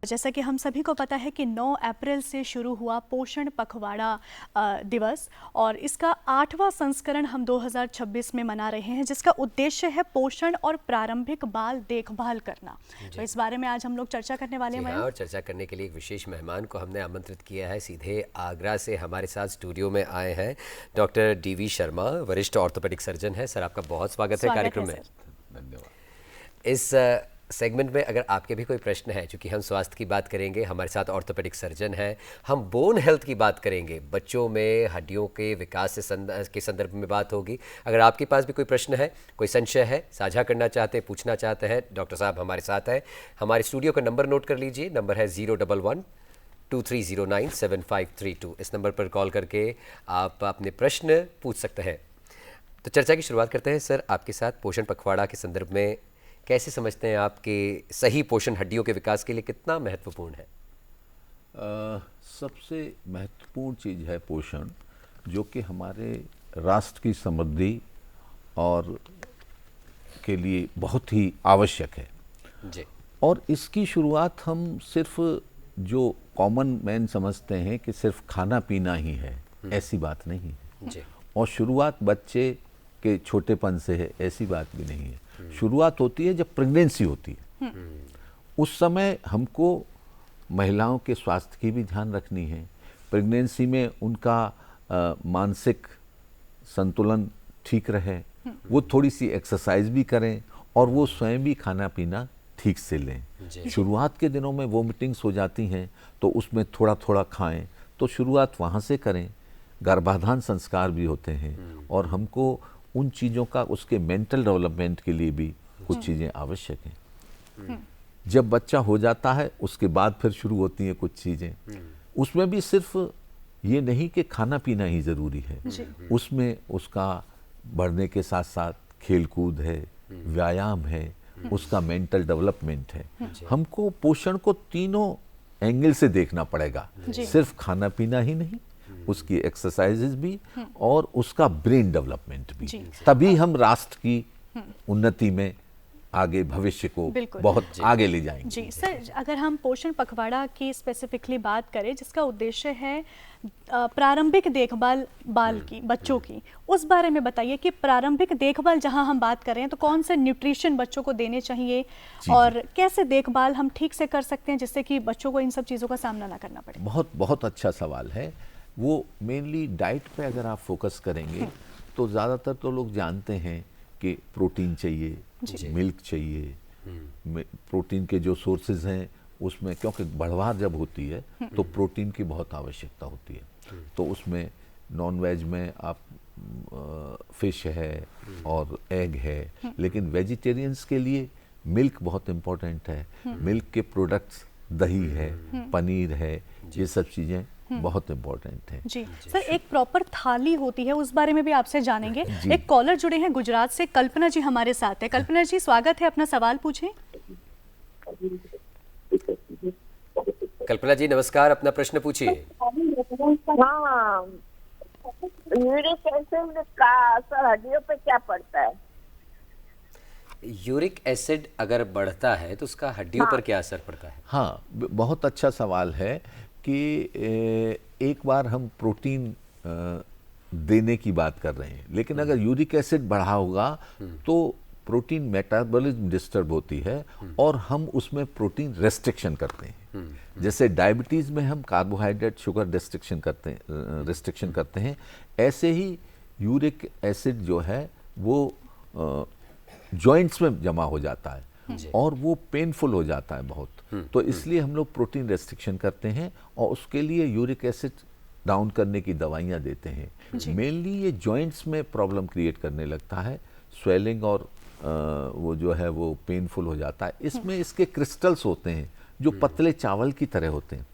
जैसा कि हम सभी को पता है कि 9 अप्रैल से शुरू हुआ पोषण पखवाड़ा दिवस और इसका 8वां संस्करण हम 2026 में मना रहे हैं, जिसका उद्देश्य है पोषण और प्रारंभिक बाल देखभाल करना। तो इस बारे में आज हम लोग चर्चा करने वाले हैं। और चर्चा करने के लिए एक विशेष मेहमान को हमने आमंत्रित किया है। सीधे आगरा से हमारे साथ स्टूडियो में आए हैं डॉक्टर DV शर्मा, वरिष्ठ ऑर्थोपेडिक सर्जन है। सर, आपका बहुत स्वागत है कार्यक्रम में। धन्यवाद। इस सेगमेंट में अगर आपके भी कोई प्रश्न है, क्योंकि हम स्वास्थ्य की बात करेंगे, हमारे साथ ऑर्थोपेडिक सर्जन हैं, हम बोन हेल्थ की बात करेंगे, बच्चों में हड्डियों के विकास के संदर्भ में बात होगी। अगर आपके पास भी कोई प्रश्न है, कोई संशय है, साझा करना चाहते हैं, पूछना चाहते हैं, डॉक्टर साहब हमारे साथ हैं। हमारे स्टूडियो का नंबर नोट कर लीजिए, नंबर है 011-2309-7532। इस नंबर पर कॉल करके आप अपने प्रश्न पूछ सकते हैं। तो चर्चा की शुरुआत करते हैं। सर, आपके साथ पोषण पखवाड़ा के संदर्भ में कैसे समझते हैं आप कि सही पोषण हड्डियों के विकास के लिए कितना महत्वपूर्ण है? सबसे महत्वपूर्ण चीज़ है पोषण, जो कि हमारे राष्ट्र की समृद्धि और के लिए बहुत ही आवश्यक है जी। और इसकी शुरुआत हम सिर्फ जो कॉमन मैन समझते हैं कि सिर्फ खाना पीना ही है, ऐसी बात नहीं है जी। और शुरुआत बच्चे के छोटेपन से है, ऐसी बात भी नहीं है। शुरुआत होती है जब प्रेगनेंसी होती है। उस समय हमको महिलाओं के स्वास्थ्य की भी ध्यान रखनी है। प्रेगनेंसी में उनका मानसिक संतुलन ठीक रहे, वो थोड़ी सी एक्सरसाइज भी करें और वो स्वयं भी खाना पीना ठीक से लें। शुरुआत के दिनों में वोमिटिंग्स हो जाती हैं, तो उसमें थोड़ा थोड़ा खाएं, तो शुरुआत वहाँ से करें। गर्भाधान संस्कार भी होते हैं और हमको उन चीज़ों का, उसके मेंटल डेवलपमेंट के लिए भी कुछ चीज़ें आवश्यक हैं। जब बच्चा हो जाता है उसके बाद फिर शुरू होती हैं कुछ चीज़ें। उसमें भी सिर्फ ये नहीं कि खाना पीना ही ज़रूरी है, उसमें उसका बढ़ने के साथ साथ खेल कूद है, व्यायाम है, उसका मेंटल डेवलपमेंट है। हमको पोषण को तीनों एंगल से देखना पड़ेगा, सिर्फ खाना पीना ही नहीं, उसकी एक्सरसाइजेज भी और उसका ब्रेन डेवलपमेंट भी। तभी हम राष्ट्र की उन्नति में आगे, भविष्य को बहुत आगे ले जाएंगे। जी सर, अगर हम पोषण पखवाड़ा की स्पेसिफिकली बात करें, जिसका उद्देश्य है प्रारंभिक देखभाल बाल की, बच्चों की, उस बारे में बताइए कि प्रारंभिक देखभाल जहां हम बात कर रहे हैं तो कौन से न्यूट्रिशन बच्चों को देने चाहिए और कैसे देखभाल हम ठीक से कर सकते हैं जिससे कि बच्चों को इन सब चीज़ों का सामना ना करना पड़े? बहुत अच्छा सवाल है। वो मेनली डाइट पे अगर आप फोकस करेंगे तो ज़्यादातर तो लोग जानते हैं कि प्रोटीन चाहिए, मिल्क चाहिए। प्रोटीन के जो सोर्सेज हैं उसमें, क्योंकि बढ़वार जब होती है तो प्रोटीन की बहुत आवश्यकता होती है, तो उसमें नॉन वेज में आप फिश है और एग है, लेकिन वेजिटेरियंस के लिए मिल्क बहुत इम्पोर्टेंट है। मिल्क के प्रोडक्ट्स, दही है, पनीर है, ये सब चीज़ें बहुत इम्पोर्टेंट है। जी सर, एक प्रॉपर थाली होती है, उस बारे में भी आपसे जानेंगे। एक कॉलर जुड़े हैं गुजरात से, कल्पना जी हमारे साथ है। कल्पना जी, स्वागत है, अपना सवाल पूछें। कल्पना जी नमस्कार, अपना प्रश्न पूछिए। हाँ, यूरिक एसिड का असर हड्डियों पे क्या पड़ता है? यूरिक एसिड अगर बढ़ता है तो उसका हड्डियों पर क्या असर पड़ता है? हाँ, बहुत अच्छा सवाल है कि एक बार हम प्रोटीन देने की बात कर रहे हैं, लेकिन अगर यूरिक एसिड बढ़ा होगा तो प्रोटीन मेटाबॉलिज्म डिस्टर्ब होती है और हम उसमें प्रोटीन रेस्ट्रिक्शन करते हैं। जैसे डायबिटीज़ में हम कार्बोहाइड्रेट, शुगर रेस्ट्रिक्शन करते हैं, ऐसे ही यूरिक एसिड जो है वो जॉइंट्स में जमा हो जाता है और वो पेनफुल हो जाता है बहुत। तो इसलिए हम लोग प्रोटीन रेस्ट्रिक्शन करते हैं और उसके लिए यूरिक एसिड डाउन करने की दवाइयाँ देते हैं। मेनली ये जॉइंट्स में प्रॉब्लम क्रिएट करने लगता है, स्वेलिंग और वो जो है वो पेनफुल हो जाता है। इसमें इसके क्रिस्टल्स होते हैं जो पतले चावल की तरह होते हैं,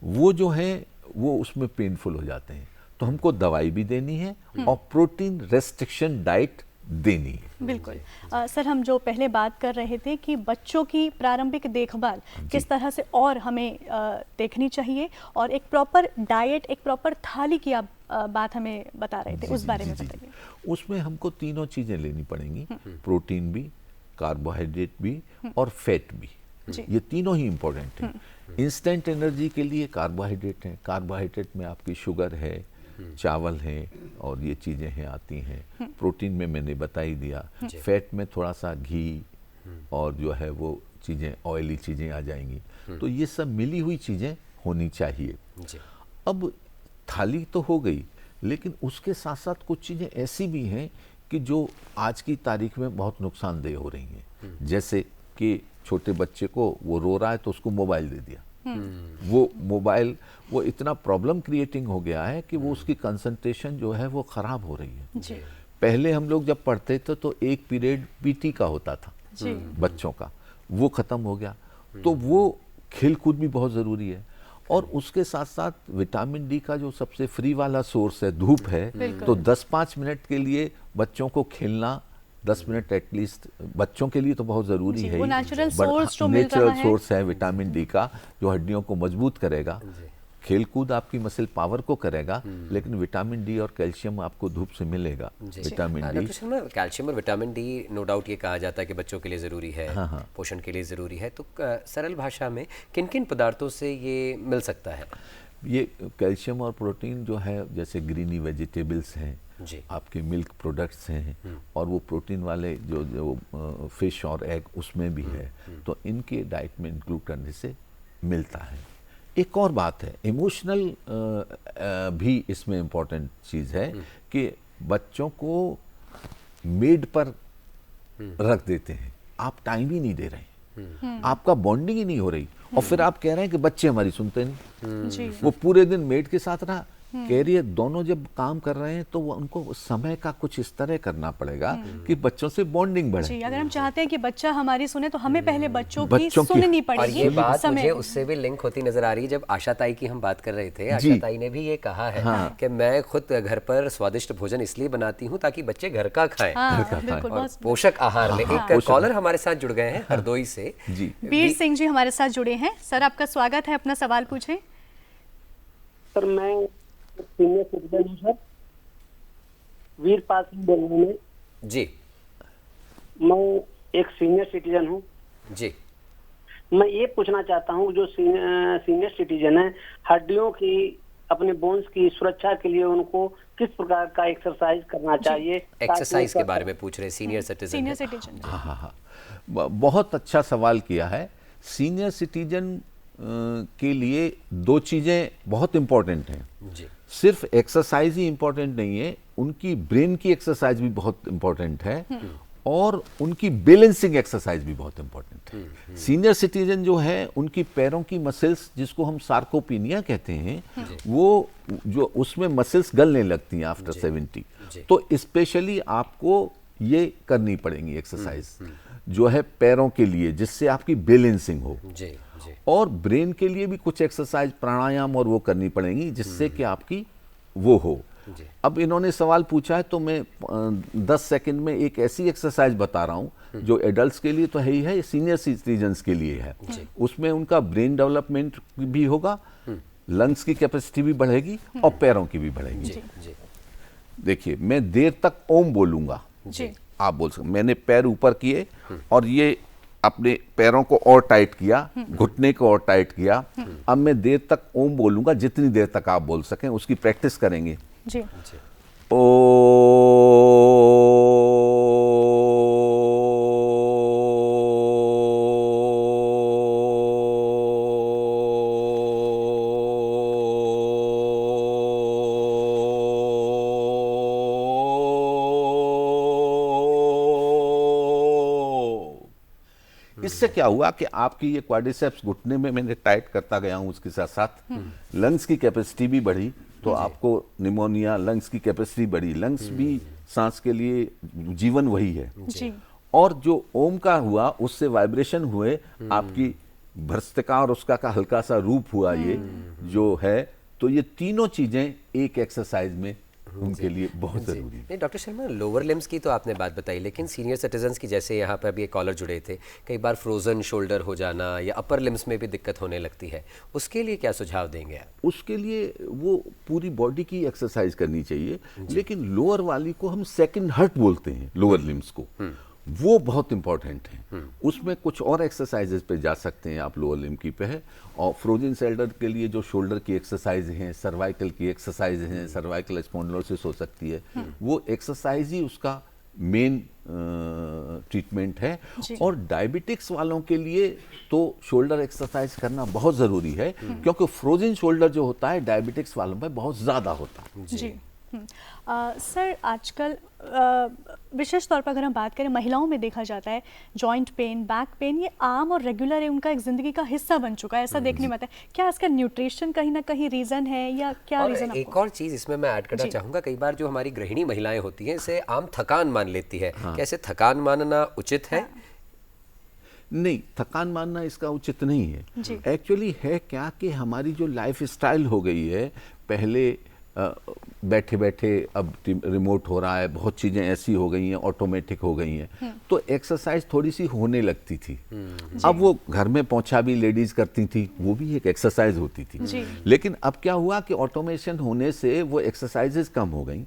वो जो हैं वो उसमें पेनफुल हो जाते हैं। तो हमको दवाई भी देनी है और प्रोटीन रेस्ट्रिक्शन डाइट देनी है। बिल्कुल। सर, हम जो पहले बात कर रहे थे कि बच्चों की प्रारंभिक देखभाल किस तरह से और हमें देखनी चाहिए और एक प्रॉपर डाइट, एक प्रॉपर थाली की आप बात हमें बता रहे थे, उस बारे में बताइए। उसमें हमको तीनों चीज़ें लेनी पड़ेंगी, प्रोटीन भी, कार्बोहाइड्रेट भी और फैट भी। ये तीनों ही इम्पोर्टेंट हैं। इंस्टेंट एनर्जी के लिए कार्बोहाइड्रेट हैं, कार्बोहाइड्रेट में आपकी शुगर है, चावल है और ये चीज़ें हैं आती हैं। प्रोटीन में मैंने बता ही दिया, फैट में थोड़ा सा घी और जो है वो चीज़ें ऑयली चीज़ें आ जाएंगी। तो ये सब मिली हुई चीज़ें होनी चाहिए। अब थाली तो हो गई, लेकिन उसके साथ साथ कुछ चीज़ें ऐसी भी हैं कि जो आज की तारीख में बहुत नुकसानदेह हो रही हैं। जैसे कि छोटे बच्चे को वो रो रहा है तो उसको मोबाइल दे दिया। वो मोबाइल वो इतना प्रॉब्लम क्रिएटिंग हो गया है कि वो उसकी कंसंट्रेशन जो है वो ख़राब हो रही है। जी। पहले हम लोग जब पढ़ते थे तो एक पीरियड पीटी का होता था जी। बच्चों का, वो ख़त्म हो गया। तो वो खेल कूद भी बहुत ज़रूरी है। और उसके साथ साथ विटामिन डी का जो सबसे फ्री वाला सोर्स है धूप है, तो 10-5 मिनट के लिए बच्चों को खेलना, 10 मिनट एटलीस्ट बच्चों के लिए तो बहुत ज़रूरी है। वो नेचुरल सोर्स जो मिल रहा नेचुरल है, सोर्स है विटामिन डी का, जो हड्डियों को मजबूत करेगा। खेल कूद आपकी मसल पावर को करेगा, लेकिन विटामिन डी और कैल्शियम आपको धूप से मिलेगा। Vitamin D, doctor Sharma, calcium और विटामिन डी नो डाउट ये कहा जाता है कि बच्चों के लिए ज़रूरी है, पोषण के लिए ज़रूरी है। तो सरल भाषा में किन किन पदार्थों से ये मिल सकता है? ये कैल्शियम और प्रोटीन जो है, जैसे ग्रीनी वेजिटेबल्स हैं, आपके मिल्क प्रोडक्ट्स हैं, और वो प्रोटीन वाले जो फिश और एग उसमें भी है, तो इनके डाइट में इंक्लूड करने से मिलता है। एक और बात है, इमोशनल भी इसमें इम्पोर्टेंट चीज़ है कि बच्चों को मेड पर रख देते हैं, आप टाइम ही नहीं दे रहे, आपका बॉन्डिंग ही नहीं हो रही, और फिर आप कह रहे हैं कि बच्चे हमारी सुनते नहीं। वो पूरे दिन मेड के साथ रहा, कह रही है, दोनों जब काम कर रहे हैं तो वो उनको समय का कुछ इस तरह करना पड़ेगा कि बच्चों से बॉन्डिंग बढ़े। जी, अगर हम चाहते हैं कि बच्चा हमारी सुने तो हमें पहले बच्चों की सुननी पड़ेगी। और ये बात मुझे उससे भी लिंक होती नजर आ रही है, जब आशा ताई की हम बात कर रहे थे, आशा ताई ने भी ये कहा है कि मैं खुद घर पर स्वादिष्ट भोजन इसलिए बनाती हूँ ताकि बच्चे घर का खाएं, और पोषक आहार लें। एक कॉलर हमारे साथ जुड़ गए हैं हरदोई से, वीर सिंह जी हमारे साथ जुड़े हैं। सर, आपका स्वागत है, अपना सवाल पूछें। सर, मैं सीनियर सिटीजन हूँ सर, वीरपाल सिंह बोल रहा हूँ जी। मैं एक सीनियर सिटीजन हूँ जी। मैं ये पूछना चाहता हूँ, जो सीनियर सिटीजन है, हड्डियों की, अपने बोन्स की सुरक्षा के लिए उनको किस प्रकार का एक्सरसाइज करना चाहिए? एक्सरसाइज के बारे में पूछ रहे हैं, सीनियर सिटीजन। हाँ, बहुत अच्छा सवाल किया है। सीनियर सिटीजन के लिए दो चीज़ें बहुत इम्पोर्टेंट हैं जी। सिर्फ एक्सरसाइज ही इम्पोर्टेंट नहीं है, उनकी ब्रेन की एक्सरसाइज भी बहुत इम्पोर्टेंट है, और उनकी बैलेंसिंग एक्सरसाइज भी बहुत इम्पोर्टेंट है। सीनियर सिटीजन जो है, उनकी पैरों की मसल्स, जिसको हम सार्कोपिनिया कहते हैं, वो जो उसमें मसल्स गलने लगती हैं आफ्टर 70, तो स्पेशली आपको ये करनी पड़ेंगी एक्सरसाइज जो है पैरों के लिए, जिससे आपकी बैलेंसिंग हो। जी। और ब्रेन के लिए भी कुछ एक्सरसाइज, प्राणायाम और वो करनी पड़ेंगी, जिससे कि आपकी वो हो। अब इन्होंने सवाल पूछा है तो मैं 10 सेकंड में एक ऐसी एक्सरसाइज बता रहा हूँ जो एडल्ट्स के लिए तो है ही है, सीनियर सिटीजन्स के लिए है। उसमें उनका ब्रेन डेवलपमेंट भी होगा, लंग्स की कैपेसिटी भी बढ़ेगी और पैरों की भी बढ़ेगी। देखिए, मैं देर तक ओम बोलूंगा, आप बोल सकते। मैंने पैर ऊपर किए और ये अपने पैरों को और टाइट किया, घुटने को और टाइट किया। अब मैं देर तक ओम बोलूंगा, जितनी देर तक आप बोल सकें उसकी प्रैक्टिस करेंगे। जी। ओ इससे क्या हुआ कि आपकी ये क्वाड्रिसेप्स घुटने में मैंने टाइट करता गया हूं, उसके साथ साथ लंग्स की कैपेसिटी भी बढ़ी, तो आपको निमोनिया, लंग्स की कैपेसिटी बढ़ी। लंग्स भी सांस के लिए जीवन वही है। और जो ओम का हुआ, उससे वाइब्रेशन हुए, आपकी भ्रष्टका और उसका का हल्का सा रूप हुआ, ये जो है। तो ये तीनों चीजें एक एक्सरसाइज में उनके लिए बहुत जरूरी है। नहीं डॉक्टर शर्मा, लोअर लिम्स की तो आपने बात बताई, लेकिन सीनियर सिटीजन्स की, जैसे यहाँ पर अभी एक कॉलर जुड़े थे, कई बार फ्रोजन शोल्डर हो जाना या अपर लिम्स में भी दिक्कत होने लगती है, उसके लिए क्या सुझाव देंगे आप? उसके लिए वो पूरी बॉडी की एक्सरसाइज करनी चाहिए, लेकिन लोअर वाली को हम सेकंड हर्ट बोलते हैं, लोअर लिम्स को। वो बहुत इंपॉर्टेंट है। उसमें कुछ और एक्सरसाइजेज पे जा सकते हैं आप, लोअर लिम्ब की पे है, और फ्रोजन शोल्डर के लिए जो शोल्डर की एक्सरसाइज हैं, सर्वाइकल की एक्सरसाइज हैं, सर्वाइकल स्पॉन्डिलोसिस हो सकती है, वो एक्सरसाइज ही उसका मेन ट्रीटमेंट है। और डायबिटिक्स वालों के लिए तो शोल्डर एक्सरसाइज करना बहुत ज़रूरी है, क्योंकि फ्रोजन शोल्डर जो होता है डायबिटिक्स वालों में बहुत ज़्यादा होता है। जी सर, आजकल विशेष तौर पर अगर हम बात करें, महिलाओं में देखा जाता है जॉइंट पेन, बैक पेन, ये आम और रेगुलर है, उनका एक ज़िंदगी का हिस्सा बन चुका है, ऐसा देखने में आता है। क्या इसका न्यूट्रिशन कहीं ना कहीं रीज़न है, या क्या रीज़न? एक और चीज़ इसमें मैं ऐड करना चाहूँगा, कई बार जो हमारी गृहिणी महिलाएं होती हैं इसे आम थकान मान लेती है। कैसे थकान मानना उचित है? नहीं, थकान मानना इसका उचित नहीं है। एक्चुअली है क्या कि हमारी जो लाइफ स्टाइल हो गई है, पहले बैठे बैठे अब रिमोट हो रहा है, बहुत चीज़ें ऐसी हो गई हैं, ऑटोमेटिक हो गई हैं, तो एक्सरसाइज थोड़ी सी होने लगती थी। अब वो घर में पोंछा भी लेडीज करती थी, वो भी एक एक्सरसाइज होती थी। लेकिन अब क्या हुआ कि ऑटोमेशन होने से वो एक्सरसाइजेज कम हो गई,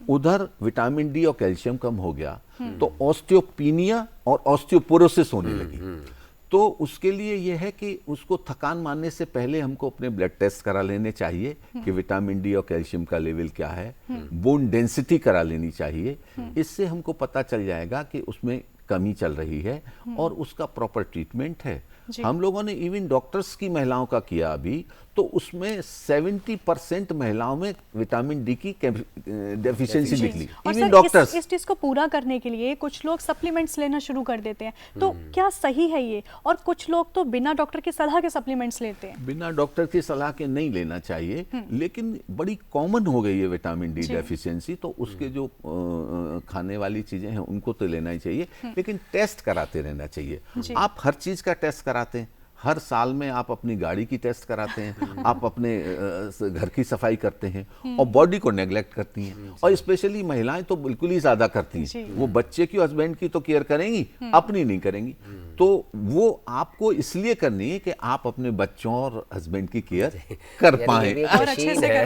उधर विटामिन डी और कैल्शियम कम हो गया, तो ऑस्टियोपीनिया और ऑस्टियोपोरोसिस होने लगी। तो उसके लिए यह है कि उसको थकान मानने से पहले हमको अपने ब्लड टेस्ट करा लेने चाहिए कि विटामिन डी और कैल्शियम का लेवल क्या है, बोन डेंसिटी करा लेनी चाहिए। इससे हमको पता चल जाएगा कि उसमें कमी चल रही है और उसका प्रॉपर ट्रीटमेंट है। हम लोगों ने इवन डॉक्टर्स की महिलाओं का किया अभी, तो उसमें 70% महिलाओं में विटामिन डी की डेफिशिएंसी निकली। इवन डॉक्टर्स इस चीज को पूरा करने के लिए कुछ लोग सप्लीमेंट्स लेना शुरू कर देते हैं, तो क्या सही है ये? और कुछ लोग तो बिना डॉक्टर की सलाह के सप्लीमेंट्स लेते हैं। बिना डॉक्टर की सलाह के नहीं लेना चाहिए, लेकिन बड़ी कॉमन हो गई है विटामिन डी डेफिशिएंसी, तो उसके जो खाने वाली चीजें हैं उनको तो लेना ही चाहिए, लेकिन टेस्ट कराते रहना चाहिए। आप हर चीज का टेस्ट कराते हैं, हर साल में आप अपनी गाड़ी की टेस्ट कराते हैं, आप अपने घर की सफाई करते हैं, और बॉडी को नेग्लेक्ट करती हैं। और स्पेशली महिलाएं तो बिल्कुल ही ज्यादा करती हैं, वो बच्चे की, हस्बैंड की तो केयर करेंगी, अपनी नहीं करेंगी। तो वो आपको इसलिए करनी है कि आप अपने बच्चों और हस्बैंड की केयर कर पाए।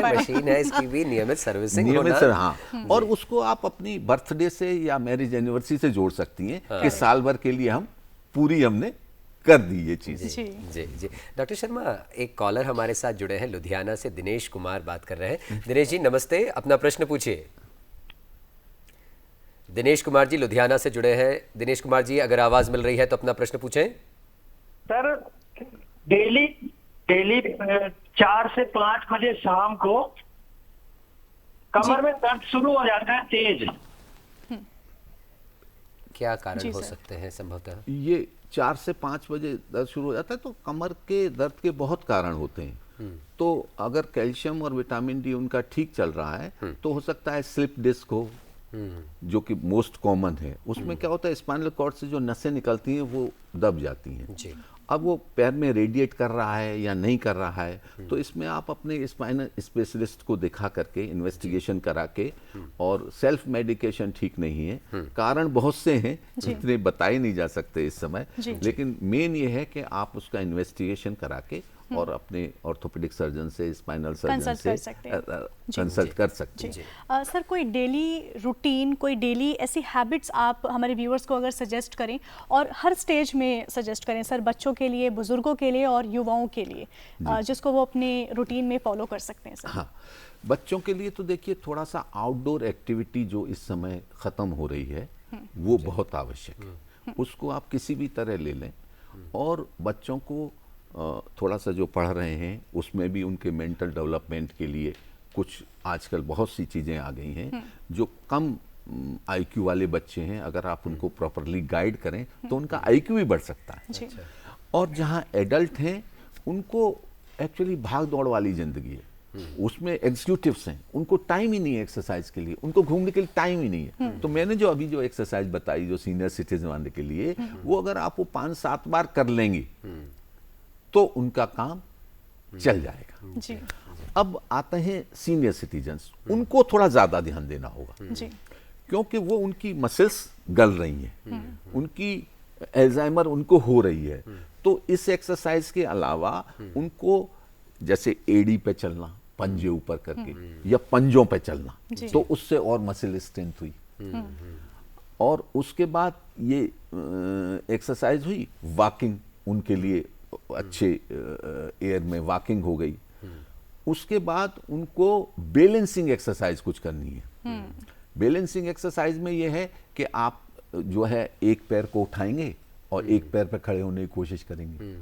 मशीन है, इसकी भी नियमित सर्विसिंग होना। हाँ, और उसको आप अपनी बर्थडे से या मैरिज एनिवर्सरी से जोड़ सकती हैं कि साल भर के लिए हम पूरी हमने कर दी ये चीज़। जी जी जी। डॉक्टर शर्मा, एक कॉलर हमारे साथ जुड़े हैं, लुधियाना से दिनेश कुमार बात कर रहे हैं। दिनेश जी नमस्ते, अपना प्रश्न पूछिए। दिनेश कुमार जी लुधियाना से जुड़े हैं। दिनेश कुमार जी, अगर आवाज मिल रही है तो अपना प्रश्न पूछें। सर, डेली 4 से 5 बजे शाम को कमर में दर्द शुरू हो जाता है तेज। क्या कारण हो सकते हैं संभवतः? ये 4 से 5 बजे दर्द शुरू हो जाता है, तो कमर के दर्द के बहुत कारण होते हैं। तो अगर कैल्शियम और विटामिन डी उनका ठीक चल रहा है तो हो सकता है स्लिप डिस्क हो, जो कि मोस्ट कॉमन है। उसमें क्या होता है, स्पाइनल कॉर्ड से जो नसें निकलती हैं वो दब जाती हैं। अब वो पैर में रेडिएट कर रहा है या नहीं कर रहा है, तो इसमें आप अपने स्पाइनल स्पेशलिस्ट को दिखा करके इन्वेस्टिगेशन करा के, और सेल्फ मेडिकेशन ठीक नहीं है। कारण बहुत से हैं, जितने बताए नहीं जा सकते इस समय, लेकिन मेन ये है कि आप उसका इन्वेस्टिगेशन करा के और अपने ऑर्थोपेडिक सर्जन से, स्पाइनल सर्जन से कंसल्ट कर सकते हैं। सर, कोई डेली रूटीन, कोई डेली ऐसी हैबिट्स आप हमारे व्यूअर्स को अगर सजेस्ट करें, और हर स्टेज में सजेस्ट करें सर, बच्चों के लिए, बुजुर्गों के लिए और युवाओं के लिए, जिसको वो अपने रूटीन में फॉलो कर सकते हैं सर? हाँ, बच्चों के लिए तो देखिए थोड़ा सा आउटडोर एक्टिविटी जो इस समय ख़त्म हो रही है वो बहुत आवश्यक है। उसको आप किसी भी तरह ले लें, और बच्चों को थोड़ा सा जो पढ़ रहे हैं उसमें भी उनके मेंटल डेवलपमेंट के लिए कुछ आजकल बहुत सी चीज़ें आ गई हैं। जो कम आईक्यू वाले बच्चे हैं, अगर आप उनको प्रॉपरली गाइड करें तो उनका आईक्यू भी बढ़ सकता है। और जहाँ एडल्ट हैं उनको एक्चुअली भाग दौड़ वाली ज़िंदगी है, उसमें एग्जीक्यूटिव्स हैं, उनको टाइम ही नहीं है एक्सरसाइज के लिए, उनको घूमने के लिए टाइम ही नहीं है। तो मैंने जो अभी जो एक्सरसाइज बताई जो सीनियर सिटीजन वाले के लिए, वो अगर आप वो 5-7 बार कर लेंगे तो उनका काम चल जाएगा। जी। अब आते हैं सीनियर सिटीजन्स, उनको थोड़ा ज्यादा ध्यान देना होगा। जी। क्योंकि वो उनकी मसल्स गल रही हैं, उनकी अल्जाइमर उनको हो रही है। तो इस एक्सरसाइज के अलावा उनको जैसे एड़ी पे चलना, पंजे ऊपर करके, या पंजों पे चलना, तो उससे और मसल स्ट्रेंथ हुई। और उसके बाद ये एक्सरसाइज हुई, वॉकिंग उनके लिए अच्छे एयर में वॉकिंग हो गई। उसके बाद उनको बैलेंसिंग एक्सरसाइज कुछ करनी है। बैलेंसिंग एक्सरसाइज में ये है कि आप जो है एक पैर को उठाएंगे और एक पैर पर खड़े होने की कोशिश करेंगे,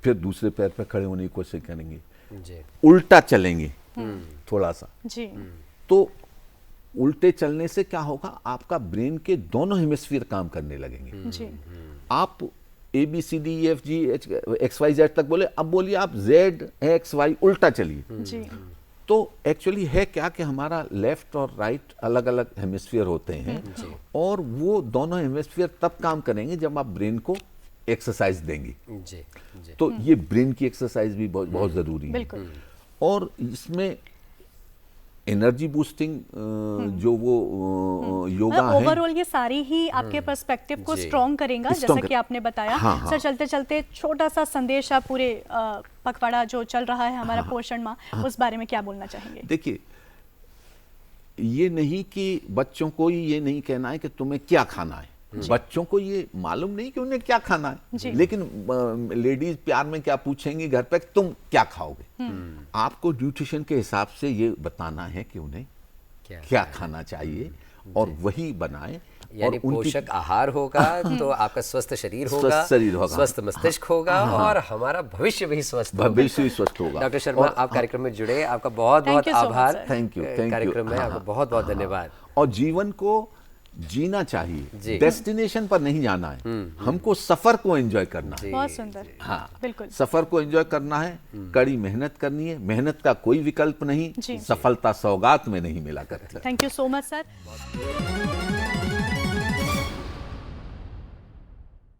फिर दूसरे पैर पर खड़े होने की कोशिश करेंगे, उल्टा चलेंगे थोड़ा सा जी। तो उल्टे चलने से क्या होगा, आपका ब्रेन के दोनों हेमिस्फीयर काम करने लगेंगे। जी। आप ABCDEFG XYZ तक बोले, अब बोलिए आप ZXY उल्टा चलिए। जी। तो एक्चुअली है क्या कि हमारा लेफ्ट और राइट अलग अलग हेमिस्फीयर होते हैं और वो दोनों हेमिस्फीयर तब काम करेंगे जब आप ब्रेन को एक्सरसाइज देंगे। जी जी। तो ये ब्रेन की एक्सरसाइज भी बहुत बहुत जरूरी है। बिल्कुल। और इसमें एनर्जी बूस्टिंग जो वो योगा है, ओवरऑल ये सारी ही आपके पर्सपेक्टिव को जी। स्ट्रॉन्ग करेगा, जैसा Strong कि आपने बताया। हाँ, हाँ। सर चलते चलते छोटा सा संदेश आप पूरे पखवाड़ा जो चल रहा है हमारा पोषण माह, उस बारे में क्या बोलना चाहेंगे? देखिए ये नहीं कि बच्चों को ये नहीं कहना है कि तुम्हें क्या खाना है, बच्चों को ये मालूम नहीं कि उन्हें क्या खाना जी। है, लेकिन लेडीज प्यार में क्या पूछेंगी घर पे, तुम क्या खाओगे। आपको न्यूट्रिशन के हिसाब से ये बताना है कि उन्हें क्या खाना चाहिए और वही बनाएं। यानी और उनकी पोषक आहार होगा तो आपका स्वस्थ शरीर होगा, स्वस्थ शरीर होगा, स्वस्थ मस्तिष्क होगा और हमारा भविष्य भी स्वस्थ होगा। भविष्य भी स्वस्थ होगा। डॉक्टर शर्मा, आप कार्यक्रम में जुड़े, आपका बहुत बहुत Thank you so much, आभार। sir. थैंक यू कार्यक्रम में आपका बहुत बहुत धन्यवाद। और जीवन को जीना चाहिए, जी। डेस्टिनेशन पर नहीं जाना है, हमको सफर को एंजॉय करना है। बहुत सुंदर। हाँ, बिल्कुल। सफर को एंजॉय करना है, कड़ी मेहनत करनी है, मेहनत का कोई विकल्प नहीं, जी। सफलता सौगात में नहीं मिला करती। Thank you so much sir.